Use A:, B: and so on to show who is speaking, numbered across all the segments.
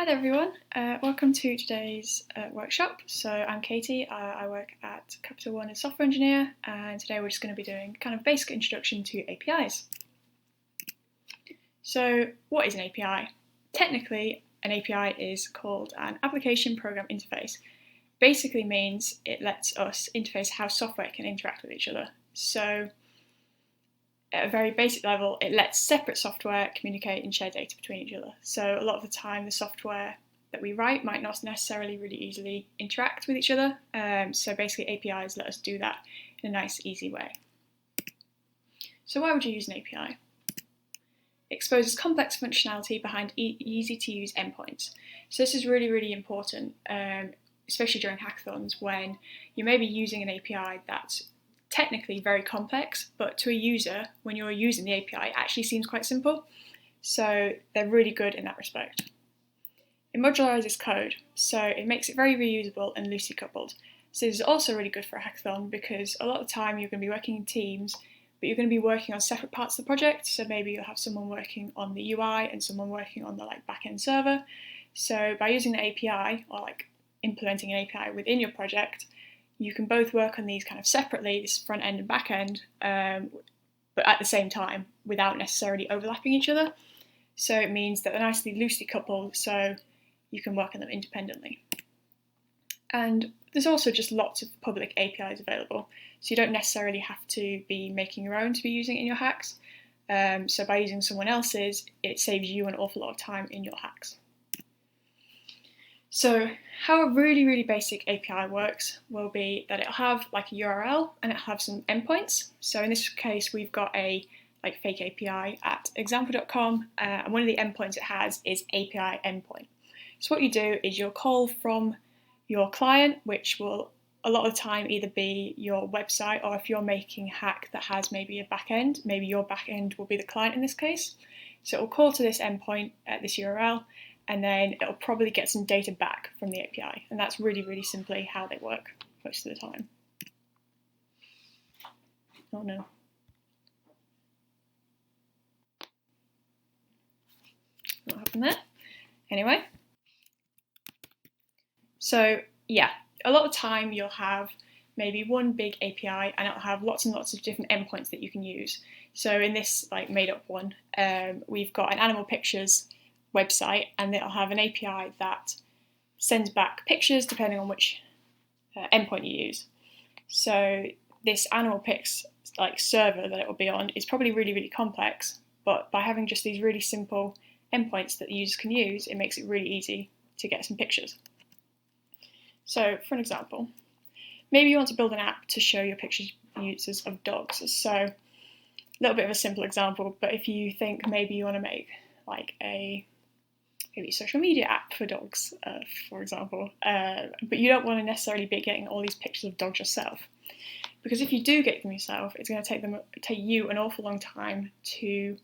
A: there everyone, welcome to today's workshop. So I'm Katie, I work at Capital One as software engineer, and today we're just going to be doing kind of basic introduction to APIs. So what is an API? Technically, an API is called an application program interface. Basically means it lets us interface how software can interact with each other. So at a very basic level, it lets separate software communicate and share data between each other. So a lot of the time, the software that we write might not necessarily really easily interact with each other. So basically, APIs let us do that in a nice, easy way. So why would you use an API? It exposes complex functionality behind easy-to-use endpoints. So this is really, really important, especially during hackathons when you may be using an API that's technically very complex, but to a user, when you're using the API, it actually seems quite simple. So they're really good in that respect. It modularizes code, so it makes it very reusable and loosely coupled. So this is also really good for a hackathon because a lot of the time you're going to be working in teams, but you're going to be working on separate parts of the project. So maybe you'll have someone working on the UI and someone working on the back-end server. So by using the API or implementing an API within your project, you can both work on these kind of separately, this front end and back end, but at the same time without necessarily overlapping each other. So it means that they're nicely loosely coupled, so you can work on them independently. And there's also just lots of public APIs available, so you don't necessarily have to be making your own to be using it in your hacks. So by using someone else's, it saves you an awful lot of time in your hacks. So how a really, really basic API works will be that it'll have a URL and it'll have some endpoints. So in this case, we've got a fake API at example.com, and one of the endpoints it has is API endpoint. So what you do is you'll call from your client, which will a lot of the time either be your website, or if you're making a hack that has maybe a backend, maybe your backend will be the client in this case. So it will call to this endpoint at this URL, and then it'll probably get some data back from the API. And that's really, really simply how they work most of the time. Oh no. What happened there? Anyway. So yeah, a lot of time you'll have maybe one big API and it'll have lots and lots of different endpoints that you can use. So in this made up one, we've got an animal pictures website, and it'll have an API that sends back pictures depending on which endpoint you use. So this animal pics server that it will be on is probably really, really complex, but by having just these really simple endpoints that the users can use, it makes it really easy to get some pictures. So for an example, maybe you want to build an app to show your pictures users of dogs. So a little bit of a simple example, but if you think maybe you want to make maybe a social media app for dogs, for example, but you don't want to necessarily be getting all these pictures of dogs yourself, because if you do get them yourself, it's going to take you an awful long time to,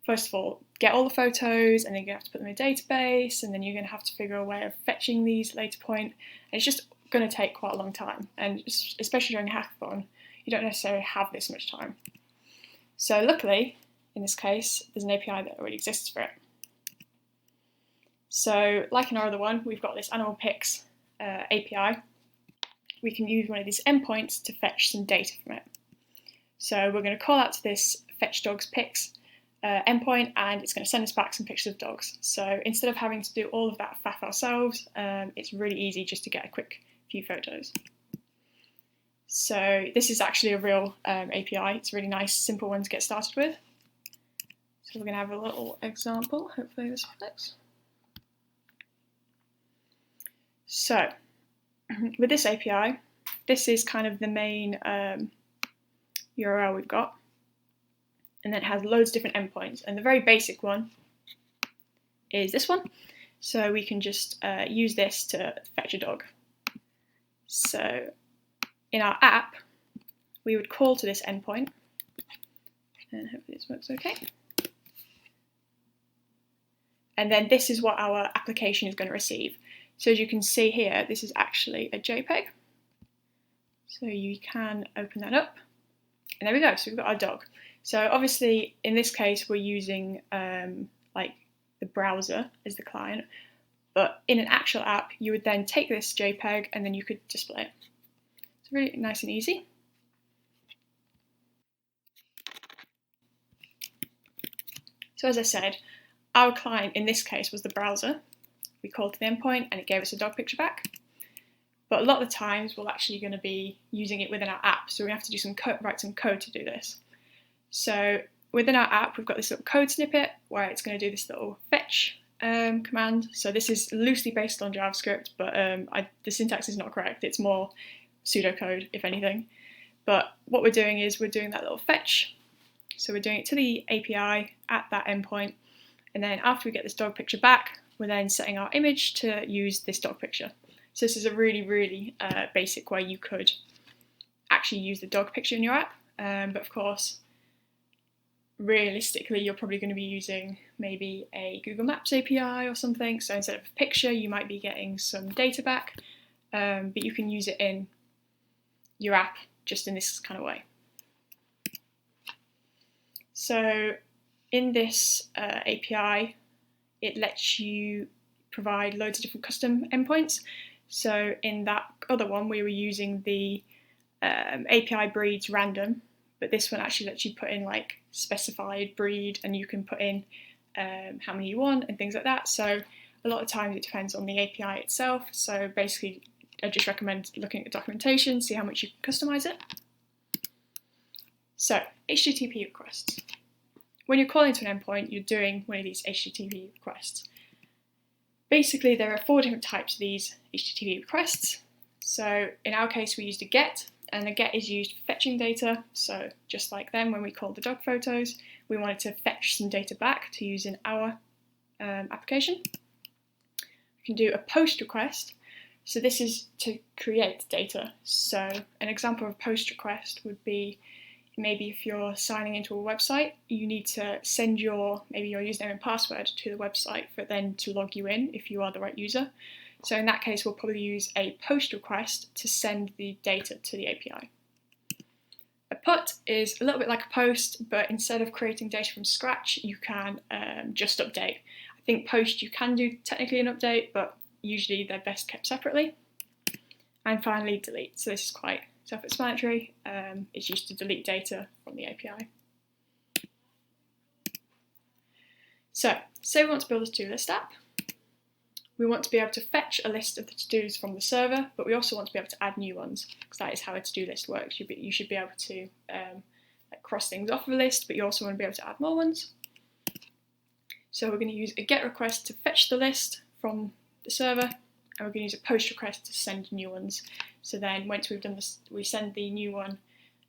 A: first of all, get all the photos, and then you're going to have to put them in a database, and then you're going to have to figure out a way of fetching these later point, and it's just going to take quite a long time, and especially during a hackathon, you don't necessarily have this much time. So luckily, in this case, there's an API that already exists for it. So like in our other one, we've got this animal pics API. We can use one of these endpoints to fetch some data from it. So we're going to call out to this fetch dogs pics endpoint, and it's going to send us back some pictures of dogs. So instead of having to do all of that faff ourselves, it's really easy just to get a quick few photos. So this is actually a real API. It's a really nice, simple one to get started with. So we're going to have a little example. Hopefully this works. So with this API, this is kind of the main URL we've got, and then it has loads of different endpoints, and the very basic one is this one. So we can just use this to fetch a dog. So in our app, we would call to this endpoint, and hopefully this works okay. And then this is what our application is going to receive. So as you can see here, this is actually a JPEG. So you can open that up, and there we go. So we've got our dog. So obviously, in this case, we're using the browser as the client, But in an actual app, you would then take this JPEG and then you could display it. It's really nice and easy. So as I said, our client in this case was the browser. We called to the endpoint and it gave us a dog picture back. But a lot of the times we're actually going to be using it within our app, so we have to do write some code to do this. So within our app, we've got this little code snippet where it's going to do this little fetch command. So this is loosely based on JavaScript, but the syntax is not correct. It's more pseudocode, if anything. But what we're doing is we're doing that little fetch. So we're doing it to the API at that endpoint. And then after we get this dog picture back, we're then setting our image to use this dog picture. So this is a really, really basic way you could actually use the dog picture in your app. But of course, realistically, you're probably going to be using maybe a Google Maps API or something. So instead of a picture, you might be getting some data back. But you can use it in your app just in this kind of way. So in this API, it lets you provide loads of different custom endpoints. So in that other one, we were using the API breeds random, but this one actually lets you put in like specified breed, and you can put in how many you want and things like that. So a lot of times it depends on the API itself. So basically, I just recommend looking at the documentation, see how much you can customize it. So HTTP requests. When you're calling to an endpoint, you're doing one of these HTTP requests. Basically, there are 4 different types of these HTTP requests. So in our case, we used a GET, and a GET is used for fetching data. So just like then, when we called the dog photos, we wanted to fetch some data back to use in our application. We can do a POST request. So this is to create data. So an example of a POST request would be maybe if you're signing into a website, you need to send maybe your username and password to the website for it then to log you in if you are the right user. So in that case, we'll probably use a POST request to send the data to the API. A PUT is a little bit like a POST, but instead of creating data from scratch, you can just update. I think POST you can do technically an update, but usually they're best kept separately. And finally, delete. So this is quite self-explanatory. It's used to delete data from the API. So, say we want to build a to-do list app. We want to be able to fetch a list of the to-dos from the server, but we also want to be able to add new ones, because that is how a to-do list works. You should be able to cross things off of a list, but you also want to be able to add more ones. So we're going to use a GET request to fetch the list from the server, and we're going to use a POST request to send new ones. So then once we've done this, we send the new one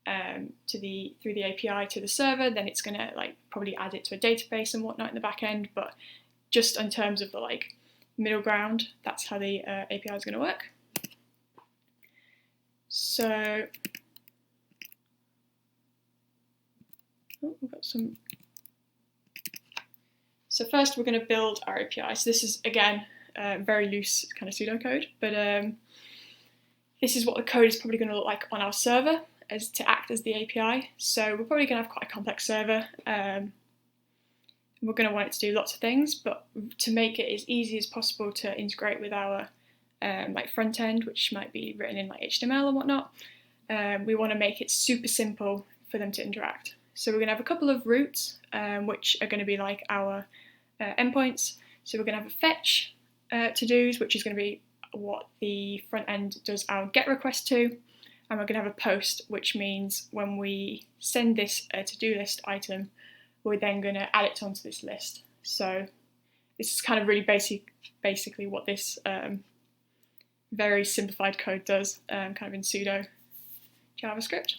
A: through the API to the server, then it's going to probably add it to a database and whatnot in the back end, but just in terms of the middle ground, that's how the API is going to work. So we've got some. So first we're going to build our API. So this is again very loose kind of pseudocode, but this is what the code is probably going to look like on our server as to act as the API. So we're probably going to have quite a complex server. We're going to want it to do lots of things, but to make it as easy as possible to integrate with our front end, which might be written in HTML and whatnot, we want to make it super simple for them to interact. So we're going to have a couple of routes, which are going to be like our endpoints. So we're going to have a fetch to-dos, which is going to be what the front end does our GET request to, and we're going to have a POST, which means when we send this to-do list item, we're then going to add it onto this list. So this is kind of really basically what this very simplified code does, kind of in pseudo JavaScript.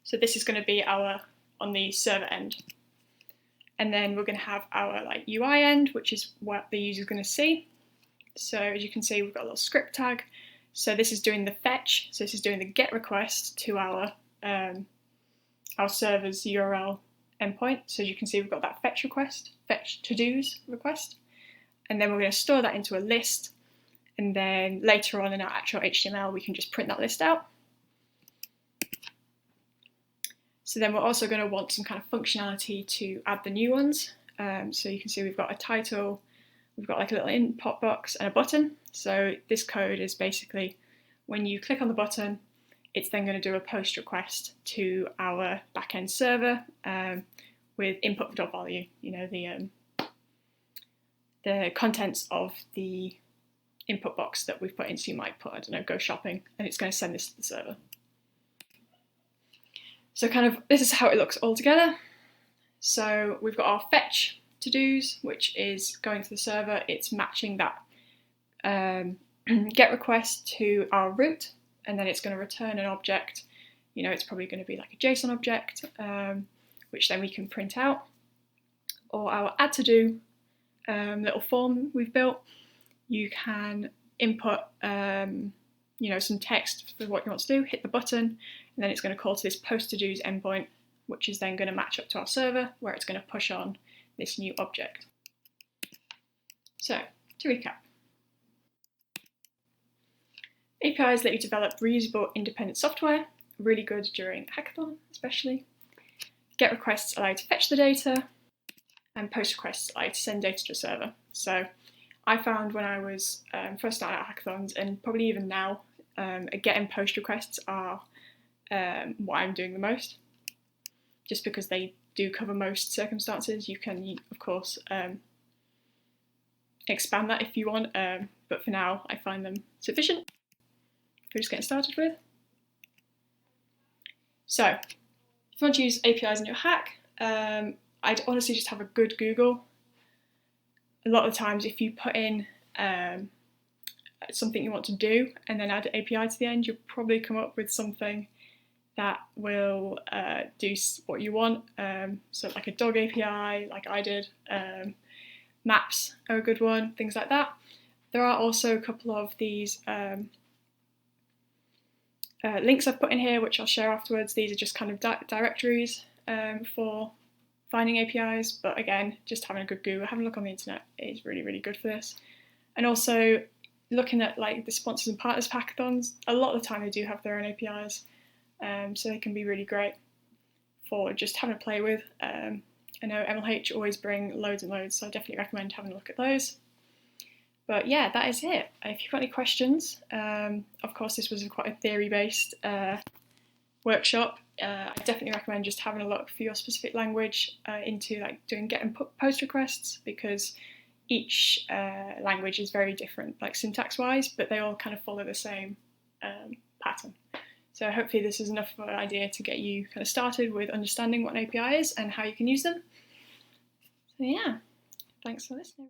A: So this is going to be our on the server end. And then we're going to have our UI end, which is what the user is going to see. So as you can see, we've got a little script tag. So this is doing the fetch. So this is doing the GET request to our server's URL endpoint. So as you can see, we've got that fetch to-dos request. And then we're going to store that into a list. And then later on in our actual HTML, we can just print that list out. So then we're also going to want some kind of functionality to add the new ones. So you can see we've got a title, we've got like a little input box and a button. So this code is basically when you click on the button, it's then going to do a post request to our backend server with input.value, the contents of the input box that we've put in. So you might put, I don't know, go shopping, and it's going to send this to the server. So this is how it looks all together. So we've got our fetch to-dos, which is going to the server. It's matching that get request to our root, and then it's going to return an object. It's probably going to be like a JSON object, which then we can print out. Or our add to-do little form we've built, you can input some text for what you want to do, hit the button, and then it's going to call to this post to-dos endpoint, which is then going to match up to our server, where it's going to push on this new object. So, to recap. APIs let you develop reusable independent software, really good during hackathon especially. Get requests allow you to fetch the data, and post requests allow you to send data to a server. So I found when I was first starting out hackathons, and probably even now, get and post requests are what I'm doing the most, just because they do cover most circumstances. You can, of course, expand that if you want, but for now I find them sufficient. We're just getting started with. So, if you want to use APIs in your hack, I'd honestly just have a good Google. A lot of the times, if you put in something you want to do and then add an API to the end, you'll probably come up with something that will do what you want. So like a dog API, like I did, maps are a good one, things like that. There are also a couple of these links I've put in here, which I'll share afterwards. These are just kind of directories for finding APIs, but again, just having a good Google, having a look on the internet is really, really good for this. And also looking at like the sponsors and partners hackathons, a lot of the time they do have their own APIs, so they can be really great for just having a play with. I know MLH always bring loads and loads, so I definitely recommend having a look at those. But yeah, that is it. If you've got any questions, of course this was quite a theory-based workshop. I definitely recommend just having a look for your specific language into like doing get and post requests, because each language is very different, like syntax-wise, but they all kind of follow the same pattern. So hopefully this is enough of an idea to get you kind of started with understanding what an API is and how you can use them. So yeah, thanks for listening.